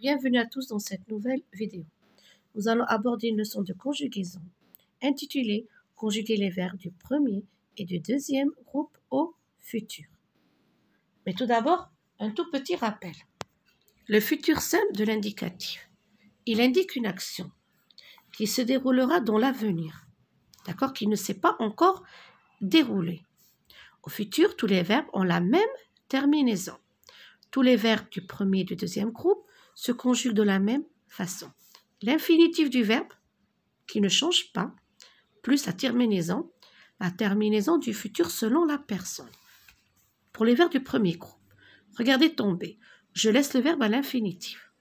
bienvenue à tous dans cette nouvelle vidéo. Nous allons aborder une leçon de conjugaison intitulée « Conjuguer les verbes du premier et du deuxième groupe au futur ». Mais tout d'abord, un tout petit rappel. Le futur simple de l'indicatif, il indique une action qui se déroulera dans l'avenir, d'accord, qui ne s'est pas encore déroulée. Au futur, tous les verbes ont la même terminaison. Tous les verbes du premier et du deuxième groupe se conjuguent de la même façon. L'infinitif du verbe, qui ne change pas, plus la terminaison du futur selon la personne. Pour les verbes du premier groupe, regardez tomber. Je laisse le verbe à l'infinitif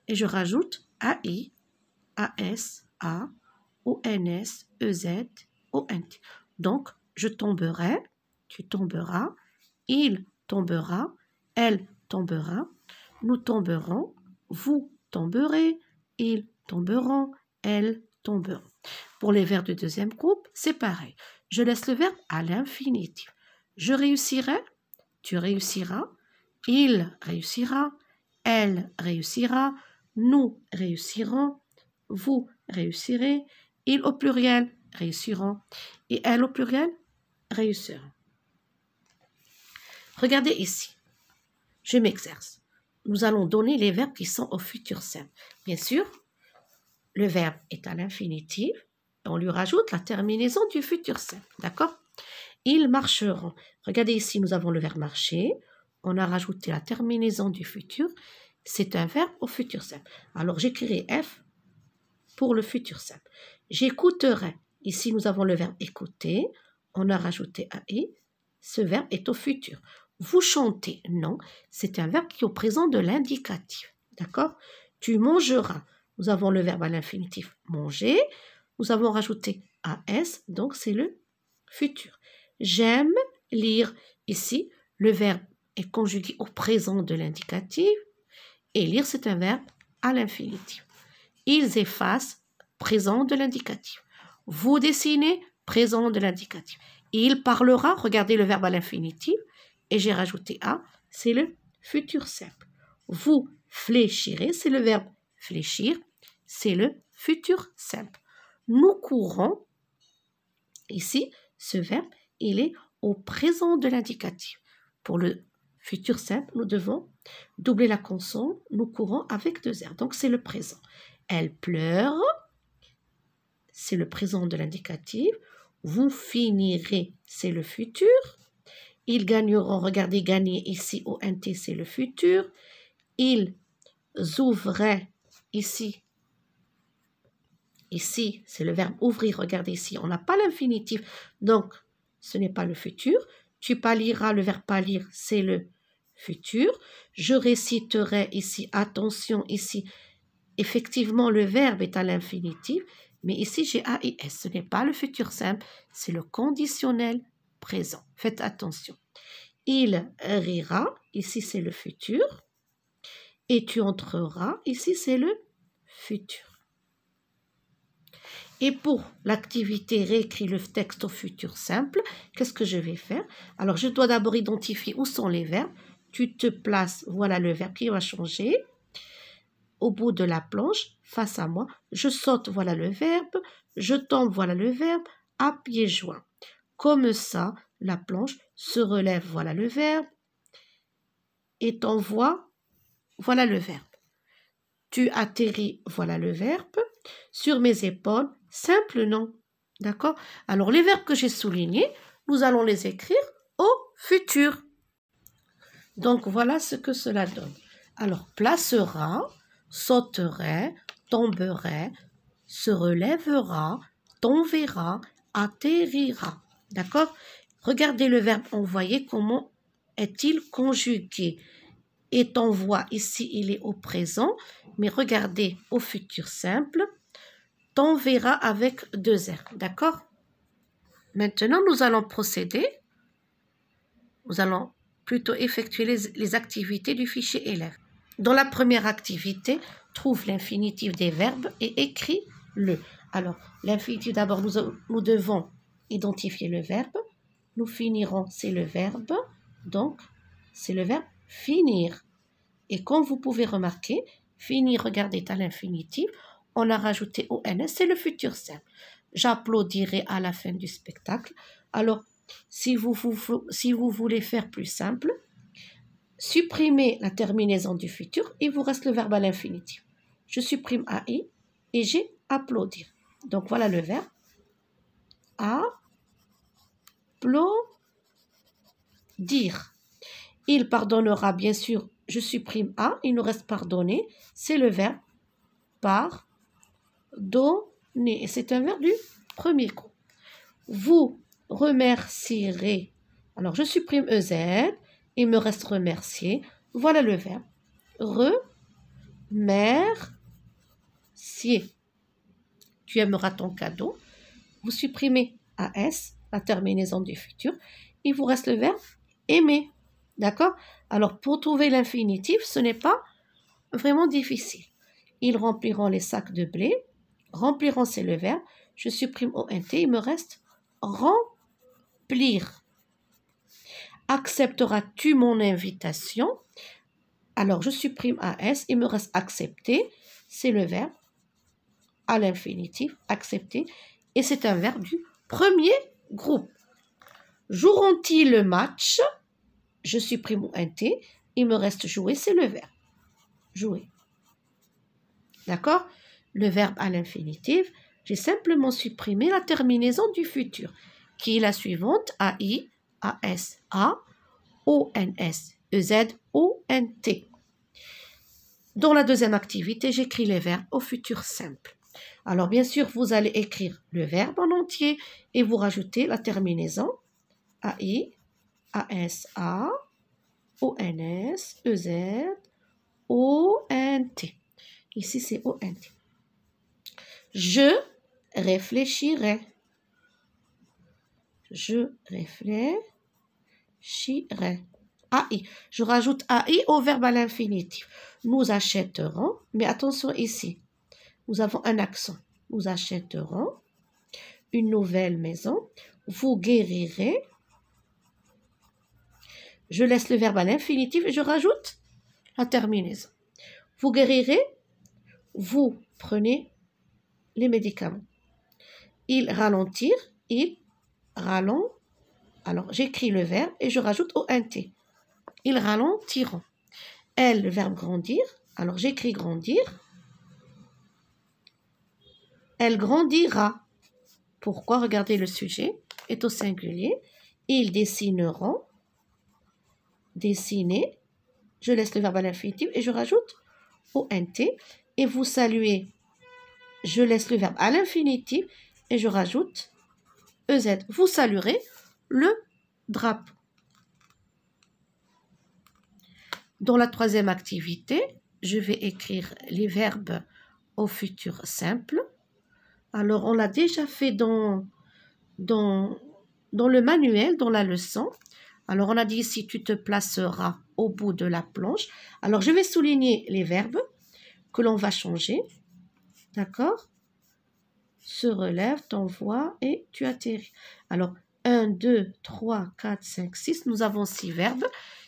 et je rajoute AI, AS, A, ONS, EZ, ONT. Donc, je tomberai, tu tomberas, il tombera, elle tombera, nous tomberons, vous tomberez, ils tomberont, elles tomberont. Pour les verbes du deuxième groupe, c'est pareil. Je laisse le verbe à l'infinitif. Je réussirai, tu réussiras, il réussira, elle réussira, nous réussirons, vous réussirez, ils au pluriel réussiront et elles au pluriel réussiront. Regardez ici. Je m'exerce. Nous allons donner les verbes qui sont au futur simple. Bien sûr, le verbe est à l'infinitif. On lui rajoute la terminaison du futur simple. D'accord? Ils marcheront. Regardez ici, nous avons le verbe marcher. On a rajouté la terminaison du futur. C'est un verbe au futur simple. Alors, j'écrirai F pour le futur simple. J'écouterai. Ici, nous avons le verbe écouter. On a rajouté AI. Ce verbe est au futur. Vous chantez, non, c'est un verbe qui est au présent de l'indicatif, d'accord? Tu mangeras, nous avons le verbe à l'infinitif manger, nous avons rajouté AS, donc c'est le futur. J'aime lire, ici, le verbe est conjugué au présent de l'indicatif, et lire c'est un verbe à l'infinitif. Ils effacent, présent de l'indicatif. Vous dessinez, présent de l'indicatif. Il parlera, regardez le verbe à l'infinitif, et j'ai rajouté A, c'est le futur simple. Vous fléchirez, c'est le verbe fléchir, c'est le futur simple. Nous courons, ici, ce verbe, il est au présent de l'indicatif. Pour le futur simple, nous devons doubler la consonne, nous courons avec deux R, donc c'est le présent. Elle pleure, c'est le présent de l'indicatif. Vous finirez, c'est le futur. Ils gagneront, regardez, gagner ici, ONT, c'est le futur. Ils ouvraient, ici, c'est le verbe ouvrir, regardez ici, on n'a pas l'infinitif, donc ce n'est pas le futur. Tu pâliras, le verbe pâlir, c'est le futur. Je réciterai ici, attention, ici, effectivement, le verbe est à l'infinitif, mais ici, j'ai AIS, ce n'est pas le futur simple, c'est le conditionnel présent. Faites attention. Il rira, ici c'est le futur. Et tu entreras, ici c'est le futur. Et pour l'activité réécrit le texte au futur simple, qu'est-ce que je vais faire? Alors je dois d'abord identifier où sont les verbes. Tu te places, voilà le verbe qui va changer. Au bout de la planche, face à moi, je saute, voilà le verbe. Je tombe, voilà le verbe, à pieds joints. Comme ça, la planche se relève, voilà le verbe, et t'envoie, voilà le verbe. Tu atterris, voilà le verbe. Sur mes épaules, simple nom. D'accord? Alors, les verbes que j'ai soulignés, nous allons les écrire au futur. Donc, voilà ce que cela donne. Alors, placera, sauterait, tomberait, se relèvera, tombera, atterrira. D'accord? Regardez le verbe envoyer, comment est-il conjugué? Et t'envoie, ici, il est au présent, mais regardez au futur simple, t'enverra avec deux R. D'accord? Maintenant, nous allons procéder. Nous allons plutôt effectuer les activités du fichier élève. Dans la première activité, trouve l'infinitif des verbes et écris-le. Alors, l'infinitif, d'abord, nous devons identifier le verbe. Nous finirons, c'est le verbe. Donc, c'est le verbe finir. Et comme vous pouvez remarquer, Fini, regardez, est à l'infinitif. On a rajouté ONS, c'est le futur simple. J'applaudirai à la fin du spectacle. Alors, si vous voulez faire plus simple, supprimez la terminaison du futur, il vous reste le verbe à l'infinitif. Je supprime AI et j'ai applaudir. Donc, voilà le verbe. Applaudir. Il pardonnera, bien sûr, je supprime A, il nous reste pardonner, c'est le verbe pardonner. Et c'est un verbe du premier groupe. Vous remercierez. Alors, je supprime EZ, il me reste remercier. Voilà le verbe. Remercier. Tu aimeras ton cadeau. Vous supprimez AS, la terminaison du futur. Il vous reste le verbe aimer. D'accord? Alors, pour trouver l'infinitif, ce n'est pas vraiment difficile. Ils rempliront les sacs de blé. Rempliront, c'est le verbe. Je supprime ONT, il me reste remplir. Accepteras-tu mon invitation? Alors, je supprime AS, il me reste accepter, c'est le verbe à l'infinitif, accepter, et c'est un verbe du premier groupe. Joueront-ils le match? Je supprime ONT, il me reste jouer, c'est le verbe. Jouer. D'accord? Le verbe à l'infinitif, j'ai simplement supprimé la terminaison du futur, qui est la suivante, AI, AS, A, ONS, EZ, ONT. Dans la deuxième activité, j'écris les verbes au futur simple. Alors, bien sûr, vous allez écrire le verbe en entier et vous rajoutez la terminaison AI, AS, A, ONS, EZ, ONT. Ici, c'est ONT. Je réfléchirai. Je réfléchirai. AI. Je rajoute AI au verbe à l'infinitif. Nous achèterons, mais attention ici, nous avons un accent. Nous achèterons une nouvelle maison. Vous guérirez. Je laisse le verbe à l'infinitif et je rajoute la terminaison. Vous guérirez. Vous prenez les médicaments. Il ralentir. Il ralent. Alors, j'écris le verbe et je rajoute ONT. Ils ralentiront. Elle, le verbe grandir. Alors, j'écris grandir. Elle grandira. Pourquoi? Regardez, le sujet est au singulier. Ils dessineront. Dessiner. Je laisse le verbe à l'infinitif et je rajoute ONT. Et vous saluez. Je laisse le verbe à l'infinitif et je rajoute EZ. Vous saluerez le drapeau. Dans la troisième activité, je vais écrire les verbes au futur simple. Alors, on l'a déjà fait dans le manuel, dans la leçon. Alors, on a dit ici, tu te placeras au bout de la planche. Alors, je vais souligner les verbes que l'on va changer. D'accord? Se relève, t'envoie et tu atterris. Alors, 1, 2, 3, 4, 5, 6. Nous avons 6 verbes.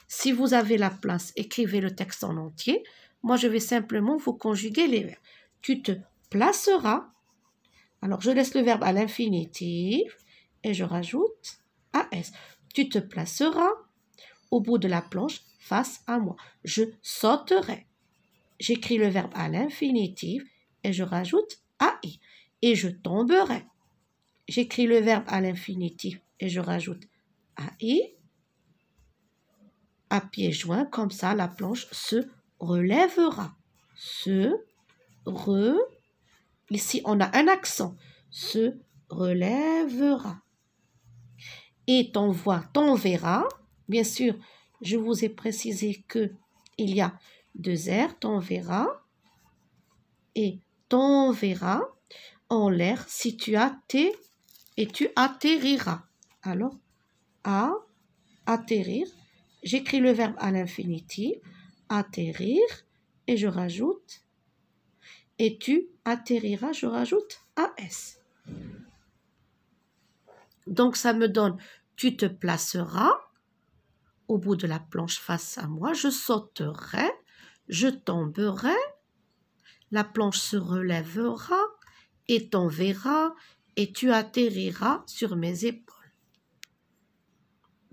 Si vous avez la place, écrivez le texte en entier. Moi, je vais simplement vous conjuguer les verbes. Tu te placeras. Alors, je laisse le verbe à l'infinitif et je rajoute AS. Tu te placeras au bout de la planche face à moi. Je sauterai. J'écris le verbe à l'infinitif et je rajoute AI. Et je tomberai. J'écris le verbe à l'infinitif et je rajoute AI. À pieds joints, comme ça, la planche se relèvera. Ici, on a un accent. Se relèvera. Et t'enverra. Bien sûr, je vous ai précisé qu'il y a 2 R. T'enverra. Et t'enverra en l'air si tu et tu atterriras. Alors, atterrir. J'écris le verbe à l'infinitif, atterrir, et je rajoute, et tu atterriras, je rajoute AS. Donc, ça me donne, tu te placeras au bout de la planche face à moi, je sauterai, je tomberai, la planche se relèvera et t'enverra et tu atterriras sur mes épaules.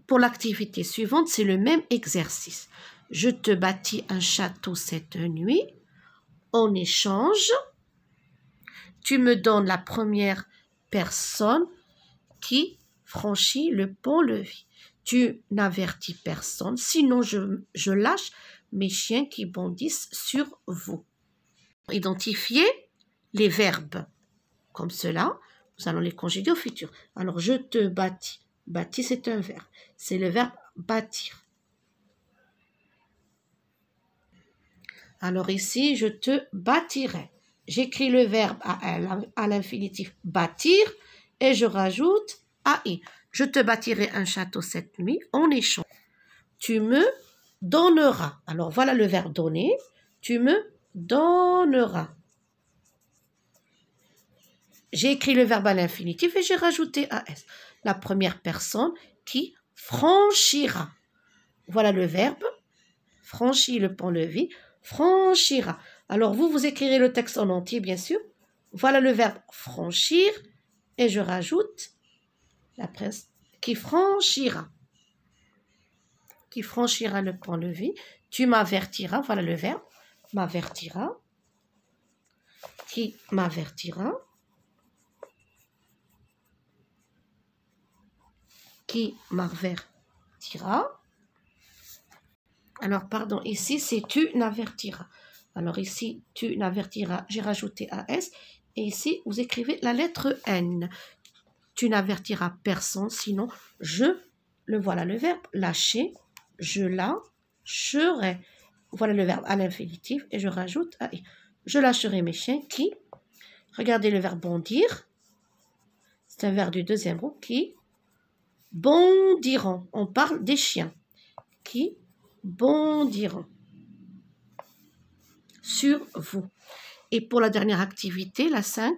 Pour l'activité suivante, c'est le même exercice. Je te bâtis un château cette nuit. En échange, tu me donnes la première personne qui franchit le pont-levis. Tu n'avertis personne, sinon je lâche mes chiens qui bondissent sur vous. Identifiez les verbes comme cela. Nous allons les conjuguer au futur. Alors, je te bâtis. Bâtir, c'est un verbe. C'est le verbe bâtir. Alors ici, je te bâtirai. J'écris le verbe à l'infinitif bâtir et je rajoute AI. Je te bâtirai un château cette nuit en échange. Tu me donneras. Alors voilà le verbe donner. Tu me donneras. J'ai écrit le verbe à l'infinitif et j'ai rajouté AS. La première personne qui franchira. Voilà le verbe. Franchir le pont-levis. Franchira. Alors vous écrirez le texte en entier, bien sûr. Voilà le verbe franchir et je rajoute la presse qui franchira. Qui franchira le pont-levis. Tu m'avertiras. Voilà le verbe. M'avertira. Qui m'avertira. Qui m'avertira. Alors, pardon, ici, c'est tu n'avertiras. Alors, ici, tu n'avertiras, j'ai rajouté AS. Et ici, vous écrivez la lettre N. Tu n'avertiras personne, sinon, voilà le verbe, lâcher, je lâcherai. Voilà le verbe à l'infinitif et je rajoute AI. Je lâcherai mes chiens qui, regardez le verbe bondir, c'est un verbe du deuxième groupe qui bondiront. On parle des chiens qui bondiront sur vous. Et pour la dernière activité, la 5,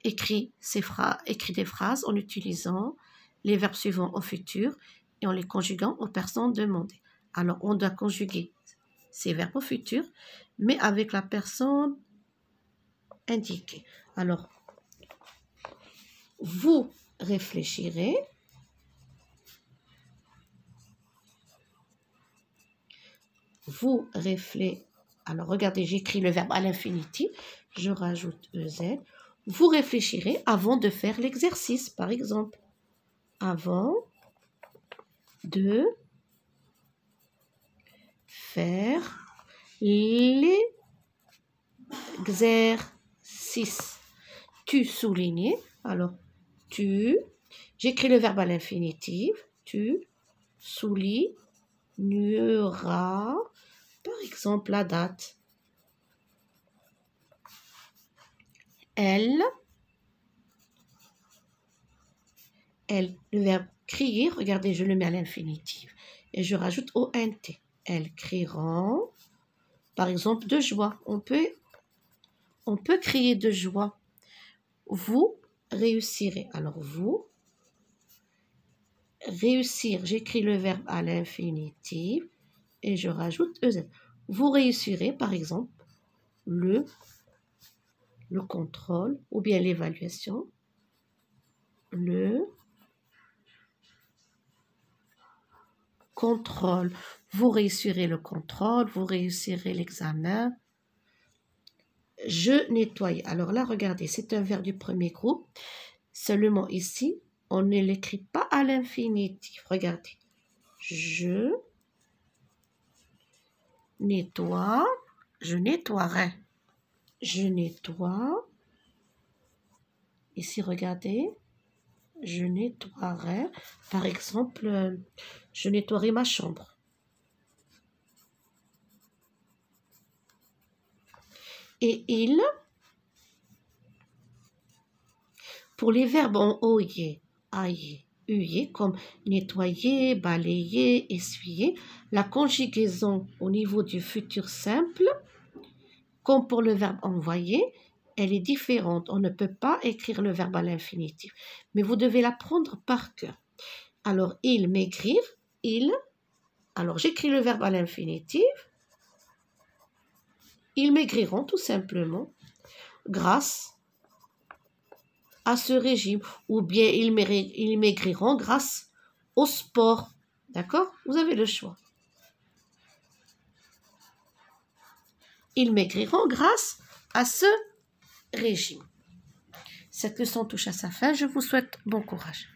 écrit des phrases en utilisant les verbes suivants au futur et en les conjuguant aux personnes demandées. Alors, on doit conjuguer ces verbes au futur, mais avec la personne indiquée. Alors, vous réfléchirez. Vous réfléchirez. Alors, regardez, j'écris le verbe à l'infinitif. Je rajoute EZ. Vous réfléchirez avant de faire l'exercice, par exemple. Avant de faire l'exercice. Tu soulignes. Alors, j'écris le verbe à l'infinitif. Tu souligneras. Par exemple, la date. Elle, le verbe crier, regardez, je le mets à l'infinitif. Et je rajoute ONT. Elles crieront, par exemple, de joie. On peut crier de joie. Vous réussirez. Alors, vous, réussir, j'écris le verbe à l'infinitif. Et je rajoute EZ. Vous réussirez, par exemple, le contrôle ou bien l'évaluation. Le contrôle. Vous réussirez le contrôle, vous réussirez l'examen. Je nettoie. Alors là, regardez, c'est un verbe du premier groupe. Seulement ici, on ne l'écrit pas à l'infinitif. Regardez. Je nettoie. Je nettoierai. Je nettoie. Ici, regardez. Je nettoierai. Par exemple, je nettoierai ma chambre. Et il, pour les verbes en OIE, AIE, UE, comme nettoyer, balayer, essuyer, la conjugaison au niveau du futur simple, comme pour le verbe envoyer, elle est différente. On ne peut pas écrire le verbe à l'infinitif, mais vous devez l'apprendre par cœur. Alors, il m'écrire, il. Alors, j'écris le verbe à l'infinitif. Ils maigriront tout simplement grâce à ce régime, ou bien ils maigriront grâce au sport. D'accord? Vous avez le choix. Ils maigriront grâce à ce régime. Cette leçon touche à sa fin. Je vous souhaite bon courage.